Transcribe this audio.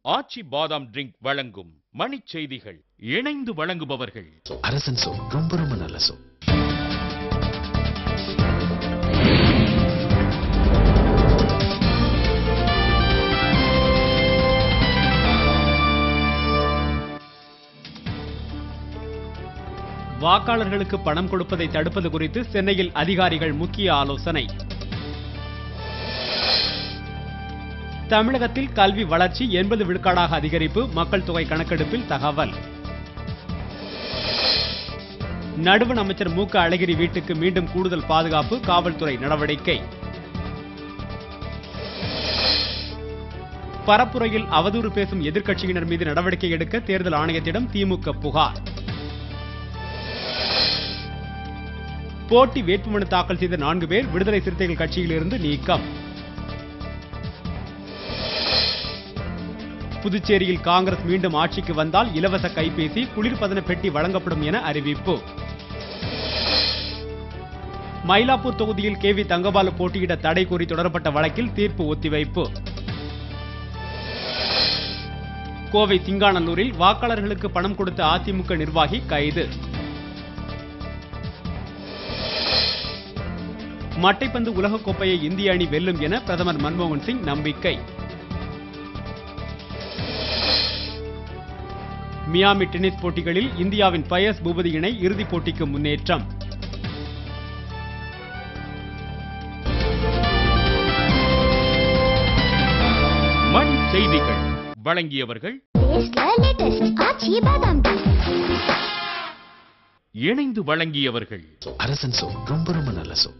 ஆச்சி பாதாம் ட்ரிங்க் வழங்கும் மணிச் செய்திகள். இணைந்து வழங்குபவர்கள் அரசன் சோப். ரொம்ப ரொம்ப நல்ல சோப். வாக்காளர்களுக்கு பணம் கொடுப்பதை தடுப்பது குறித்து சென்னையில் அதிகாரிகள் முக்கிய ஆலோசனை. தமிழகத்தில் கல்வி வளர்ச்சி 80 விழுக்காடாக அதிகரிப்பு, மக்கள் தொகை கணக்கெடுப்பில் தகவல். நடுவண் அமைச்சர் மு க அழகிரி வீட்டுக்கு மீண்டும் கூடுதல் பாதுகாப்பு, காவல்துறை நடவடிக்கை. பரப்புரையில் அவதூறு பேசும் எதிர்க்கட்சியினர் மீது நடவடிக்கை எடுக்க தேர்தல் ஆணையத்திடம் திமுக புகார். போட்டி வேட்புமனு தாக்கல் செய்த 4 பேர் விடுதலை சிறுத்தைகள் கட்சியில் இருந்து நீக்கம். புதுச்சேரியில் காங்கிரஸ் மீண்டும் ஆட்சிக்கு வந்தால் இலவச கைபேசி, குளிர்பதன பெட்டி வழங்கப்படும் என அறிவிப்பு. மயிலாப்பூர் தொகுதியில் கே வி தங்கபாலு போட்டியிட தடை கோரி தொடரப்பட்ட வழக்கில் தீர்ப்பு ஒத்திவைப்பு. கோவை சிங்காநல்லூரில் வாக்காளர்களுக்கு பணம் கொடுத்த அதிமுக நிர்வாகி கைது. மட்டைப்பந்து உலகக்கோப்பையை இந்திய அணி வெல்லும் என பிரதமர் மன்மோகன் சிங் நம்பிக்கை. மியாமி டென்னிஸ் போட்டிகளில் இந்தியாவின் பயஸ் பூபதி இணை இறுதிப் போட்டிக்கு முன்னேற்றம். மணிச் செய்திகள் வழங்கியவர்கள் இணைந்து வழங்கியவர்கள் அரசன் சோப். ரொம்ப ரொம்ப நல்ல சோப்.